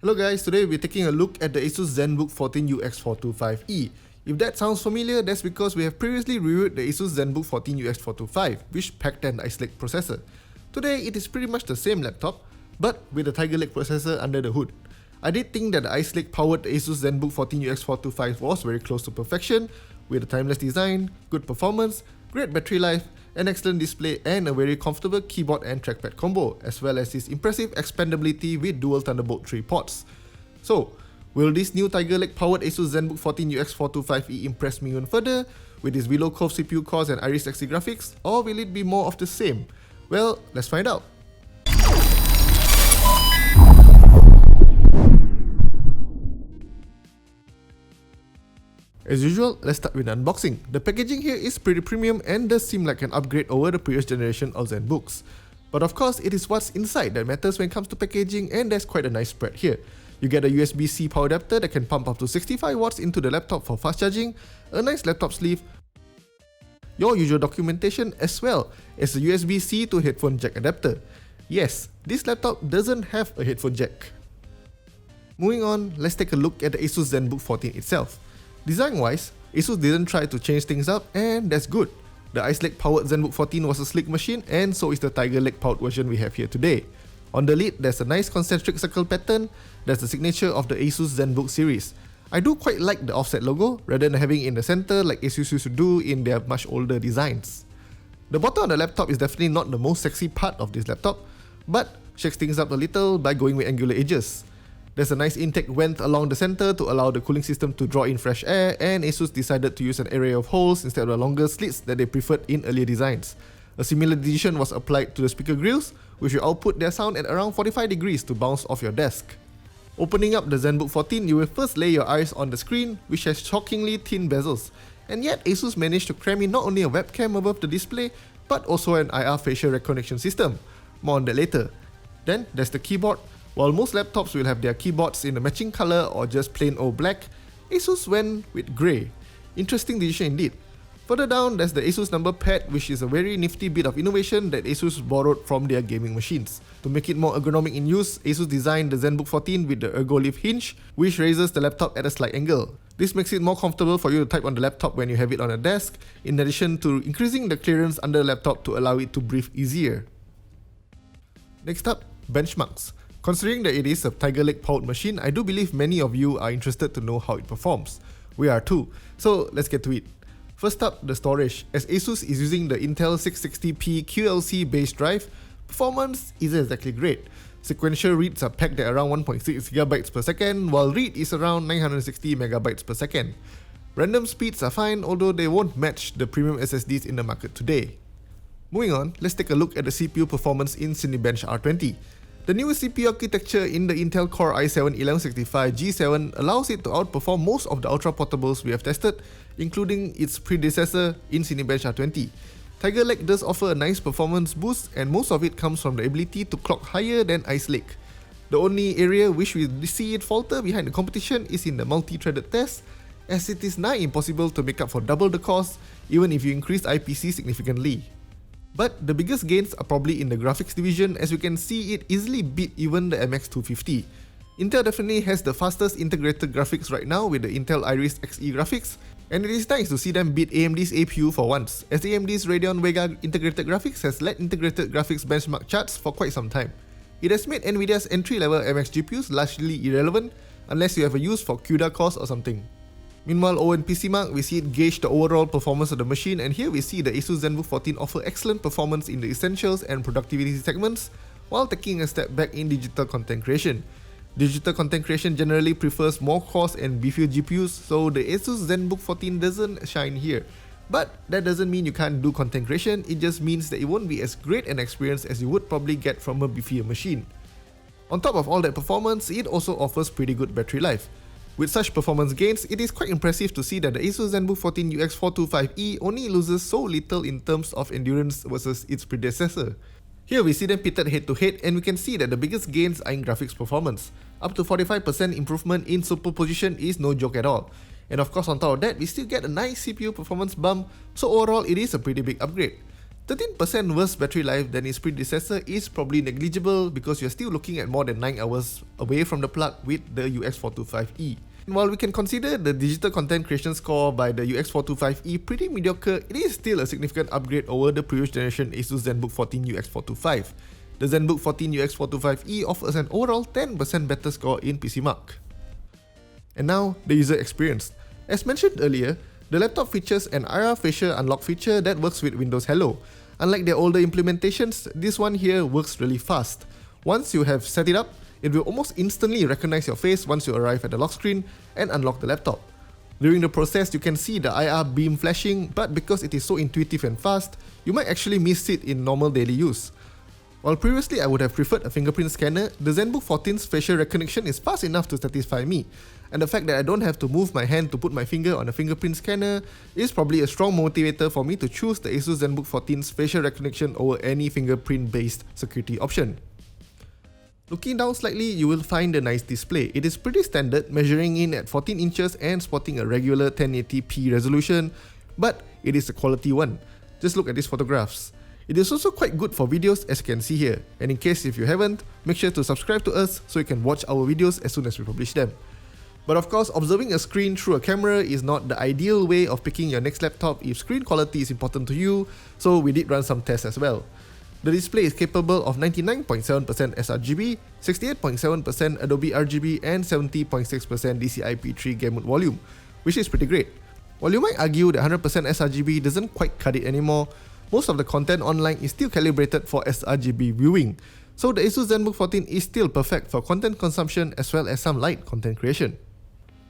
Hello guys, today we're taking a look at the ASUS ZenBook 14 UX425E. If that sounds familiar, that's because we have previously reviewed the ASUS ZenBook 14 UX425, which packed an Ice Lake processor. Today, it is pretty much the same laptop, but with the Tiger Lake processor under the hood. I did think that the Ice Lake powered ASUS ZenBook 14 UX425 was very close to perfection, with a timeless design, good performance, great battery life, an excellent display and a very comfortable keyboard and trackpad combo, as well as its impressive expandability with dual Thunderbolt 3 ports. So, will this new Tiger Lake powered ASUS ZenBook 14 UX425E impress me even further with its below curve CPU cores and Iris Xe graphics, or will it be more of the same? Well, let's find out. As usual, let's start with unboxing. The packaging here is pretty premium and does seem like an upgrade over the previous generation of ZenBooks. But of course, it is what's inside that matters when it comes to packaging, and there's quite a nice spread here. You get a USB-C power adapter that can pump up to 65 watts into the laptop for fast charging, a nice laptop sleeve, your usual documentation, as well as a USB-C to headphone jack adapter. Yes, this laptop doesn't have a headphone jack. Moving on, let's take a look at the ASUS ZenBook 14 itself. Design-wise, ASUS didn't try to change things up, and that's good. The Ice Lake powered ZenBook 14 was a sleek machine, and so is the Tiger Lake powered version we have here today. On the lid, there's a nice concentric circle pattern that's the signature of the ASUS ZenBook series. I do quite like the offset logo, rather than having it in the center like ASUS used to do in their much older designs. The bottom of the laptop is definitely not the most sexy part of this laptop, but shakes things up a little by going with angular edges. There's a nice intake vent along the center to allow the cooling system to draw in fresh air, and ASUS decided to use an array of holes instead of the longer slits that they preferred in earlier designs. A similar decision was applied to the speaker grills, which will output their sound at around 45 degrees to bounce off your desk. Opening up the ZenBook 14, you will first lay your eyes on the screen, which has shockingly thin bezels. And yet ASUS managed to cram in not only a webcam above the display, but also an IR facial recognition system. More on that later. Then there's the keyboard. While most laptops will have their keyboards in a matching color or just plain old black, ASUS went with grey. Interesting decision indeed. Further down, there's the ASUS number pad, which is a very nifty bit of innovation that ASUS borrowed from their gaming machines. To make it more ergonomic in use, ASUS designed the ZenBook 14 with the ErgoLift hinge, which raises the laptop at a slight angle. This makes it more comfortable for you to type on the laptop when you have it on a desk, in addition to increasing the clearance under the laptop to allow it to breathe easier. Next up, benchmarks. Considering that it is a Tiger Lake powered machine, I do believe many of you are interested to know how it performs. We are too, so let's get to it. First up, the storage. As ASUS is using the Intel 660p QLC based drive, performance isn't exactly great. Sequential reads are packed at around 1.6GB per second, while read is around 960MB per second. Random speeds are fine, although they won't match the premium SSDs in the market today. Moving on, let's take a look at the CPU performance in Cinebench R20. The newest CPU architecture in the Intel Core i7-1165G7 allows it to outperform most of the ultra portables we have tested, including its predecessor in Cinebench R20. Tiger Lake does offer a nice performance boost, and most of it comes from the ability to clock higher than Ice Lake. The only area which we see it falter behind the competition is in the multi-threaded test, as it is nigh impossible to make up for double the cost even if you increase IPC significantly. But the biggest gains are probably in the graphics division, as you can see it easily beat even the MX250. Intel definitely has the fastest integrated graphics right now with the Intel Iris Xe graphics, and it is nice to see them beat AMD's APU for once, as AMD's Radeon Vega integrated graphics has led integrated graphics benchmark charts for quite some time. It has made Nvidia's entry-level MX GPUs largely irrelevant unless you have a use for CUDA cores or something. Meanwhile, over in PCMark, we see it gauge the overall performance of the machine, and here we see the ASUS ZenBook 14 offer excellent performance in the essentials and productivity segments, while taking a step back in digital content creation. Digital content creation generally prefers more cores and beefier GPUs, so the ASUS ZenBook 14 doesn't shine here. But that doesn't mean you can't do content creation, it just means that it won't be as great an experience as you would probably get from a beefier machine. On top of all that performance, it also offers pretty good battery life. With such performance gains, it is quite impressive to see that the ASUS ZenBook 14 UX425E only loses so little in terms of endurance versus its predecessor. Here we see them pitted head to head, and we can see that the biggest gains are in graphics performance. Up to 45% improvement in superposition is no joke at all. And of course, on top of that, we still get a nice CPU performance bump, so overall it is a pretty big upgrade. 13% worse battery life than its predecessor is probably negligible because you're still looking at more than 9 hours away from the plug with the UX425E. And while we can consider the digital content creation score by the UX425E pretty mediocre, it is still a significant upgrade over the previous generation Asus ZenBook 14 UX425. The ZenBook 14 UX425E offers an overall 10% better score in PCMark. And now, the user experience. As mentioned earlier, the laptop features an IR facial unlock feature that works with Windows Hello. Unlike their older implementations, this one here works really fast. Once you have set it up, it will almost instantly recognize your face once you arrive at the lock screen and unlock the laptop. During the process, you can see the IR beam flashing, but because it is so intuitive and fast, you might actually miss it in normal daily use. While previously I would have preferred a fingerprint scanner, the ZenBook 14's facial recognition is fast enough to satisfy me, and the fact that I don't have to move my hand to put my finger on a fingerprint scanner is probably a strong motivator for me to choose the Asus ZenBook 14's facial recognition over any fingerprint-based security option. Looking down slightly, you will find a nice display. It is pretty standard, measuring in at 14 inches and sporting a regular 1080p resolution, but it is a quality one. Just look at these photographs. It is also quite good for videos, as you can see here, and in case if you haven't, make sure to subscribe to us so you can watch our videos as soon as we publish them. But of course, observing a screen through a camera is not the ideal way of picking your next laptop if screen quality is important to you, so we did run some tests as well. The display is capable of 99.7% sRGB, 68.7% Adobe RGB, and 70.6% DCI-P3 gamut volume, which is pretty great. While you might argue that 100% sRGB doesn't quite cut it anymore, most of the content online is still calibrated for sRGB viewing, so the Asus ZenBook 14 is still perfect for content consumption as well as some light content creation.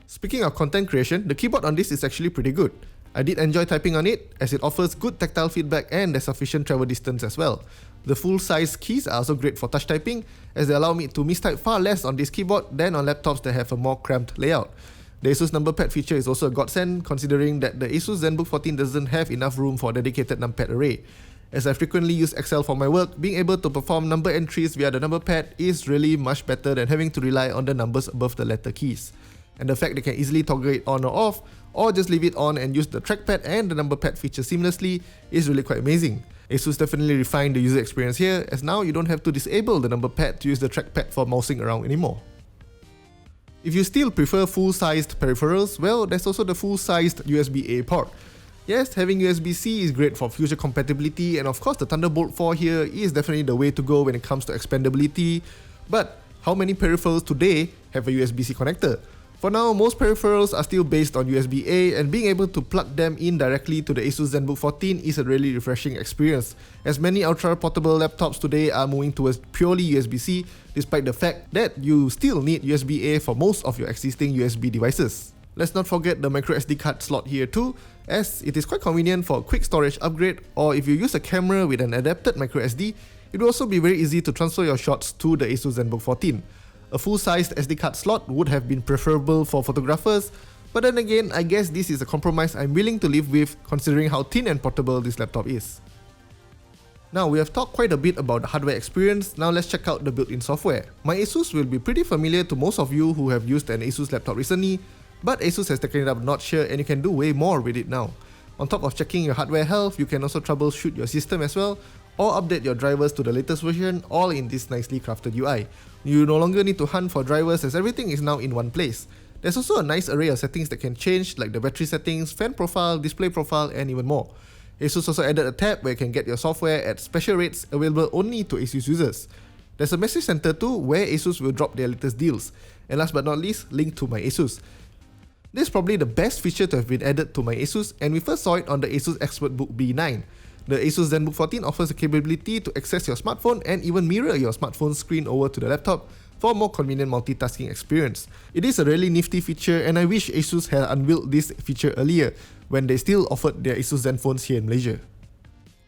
Speaking of content creation, the keyboard on this is actually pretty good. I did enjoy typing on it, as it offers good tactile feedback and there's sufficient travel distance as well. The full-size keys are also great for touch typing, as they allow me to mistype far less on this keyboard than on laptops that have a more cramped layout. The Asus number pad feature is also a godsend, considering that the Asus ZenBook 14 doesn't have enough room for a dedicated numpad array. As I frequently use Excel for my work, being able to perform number entries via the number pad is really much better than having to rely on the numbers above the letter keys. And the fact they can easily toggle it on or off, or just leave it on and use the trackpad and the number pad feature seamlessly is really quite amazing. Asus definitely refined the user experience here, as now you don't have to disable the number pad to use the trackpad for mousing around anymore. If you still prefer full-sized peripherals, well, there's also the full-sized USB-A port. Yes, having USB-C is great for future compatibility, and of course the Thunderbolt 4 here is definitely the way to go when it comes to expandability, but how many peripherals today have a USB-C connector? For now, most peripherals are still based on USB-A, and being able to plug them in directly to the Asus ZenBook 14 is a really refreshing experience, as many ultra-portable laptops today are moving towards purely USB-C, despite the fact that you still need USB-A for most of your existing USB devices. Let's not forget the microSD card slot here too, as it is quite convenient for a quick storage upgrade, or if you use a camera with an adapted microSD, it will also be very easy to transfer your shots to the Asus ZenBook 14. A full-sized SD card slot would have been preferable for photographers, but then again, I guess this is a compromise I'm willing to live with considering how thin and portable this laptop is. Now, we have talked quite a bit about the hardware experience, now let's check out the built-in software. My Asus will be pretty familiar to most of you who have used an Asus laptop recently, but Asus has taken it up a notch here and you can do way more with it now. On top of checking your hardware health, you can also troubleshoot your system as well, or update your drivers to the latest version, all in this nicely crafted UI. You no longer need to hunt for drivers as everything is now in one place. There's also a nice array of settings that can change, like the battery settings, fan profile, display profile, and even more. Asus also added a tab where you can get your software at special rates available only to Asus users. There's a message center too, where Asus will drop their latest deals. And last but not least, link to my Asus. This is probably the best feature to have been added to my Asus, and we first saw it on the Asus ExpertBook B9. The Asus ZenBook 14 offers the capability to access your smartphone and even mirror your smartphone screen over to the laptop for a more convenient multitasking experience. It is a really nifty feature, and I wish Asus had unveiled this feature earlier when they still offered their Asus Zenphones here in Malaysia.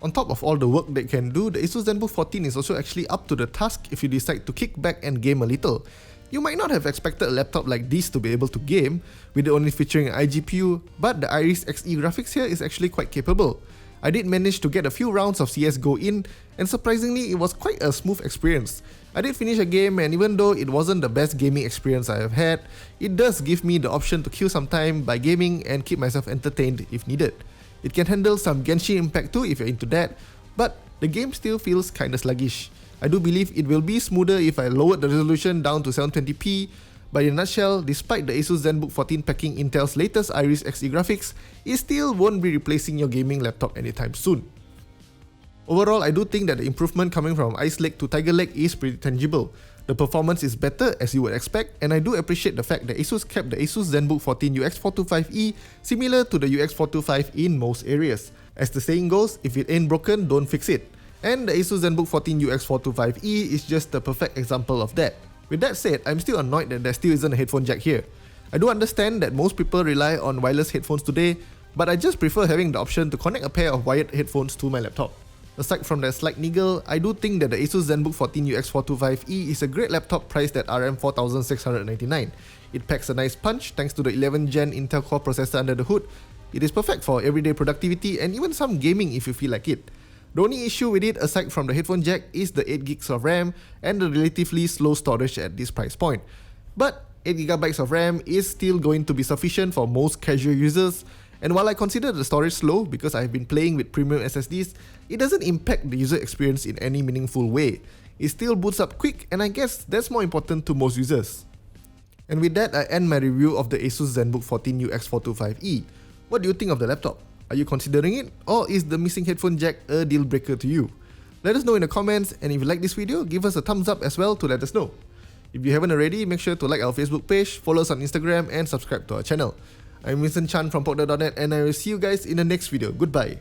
On top of all the work they can do, the Asus ZenBook 14 is also actually up to the task if you decide to kick back and game a little. You might not have expected a laptop like this to be able to game, with it only featuring an iGPU, but the Iris Xe graphics here is actually quite capable. I did manage to get a few rounds of CSGO in, and surprisingly it was quite a smooth experience. I did finish a game, and even though it wasn't the best gaming experience I have had, it does give me the option to kill some time by gaming and keep myself entertained if needed. It can handle some Genshin Impact too if you're into that, but the game still feels kinda sluggish. I do believe it will be smoother if I lowered the resolution down to 720p, but in a nutshell, despite the Asus ZenBook 14 packing Intel's latest Iris Xe graphics, it still won't be replacing your gaming laptop anytime soon. Overall, I do think that the improvement coming from Ice Lake to Tiger Lake is pretty tangible. The performance is better as you would expect, and I do appreciate the fact that Asus kept the Asus ZenBook 14 UX425E similar to the UX425 in most areas. As the saying goes, if it ain't broken, don't fix it. And the Asus ZenBook 14 UX425E is just the perfect example of that. With that said, I'm still annoyed that there still isn't a headphone jack here. I do understand that most people rely on wireless headphones today, but I just prefer having the option to connect a pair of wired headphones to my laptop. Aside from that slight niggle, I do think that the Asus ZenBook 14 UX425E is a great laptop priced at RM4699. It packs a nice punch thanks to the 11th gen Intel Core processor under the hood. It is perfect for everyday productivity and even some gaming if you feel like it. The only issue with it aside from the headphone jack is the 8GB of RAM and the relatively slow storage at this price point. But 8GB of RAM is still going to be sufficient for most casual users, and while I consider the storage slow because I've been playing with premium SSDs, it doesn't impact the user experience in any meaningful way. It still boots up quick, and I guess that's more important to most users. And with that, I end my review of the Asus ZenBook 14 UX425E. What do you think of the laptop? Are you considering it, or is the missing headphone jack a deal breaker to you? Let us know in the comments, and if you like this video, give us a thumbs up as well to let us know. If you haven't already, make sure to like our Facebook page, follow us on Instagram, and subscribe to our channel. I'm Vincent Chan from Pogda.net, and I will see you guys in the next video. Goodbye.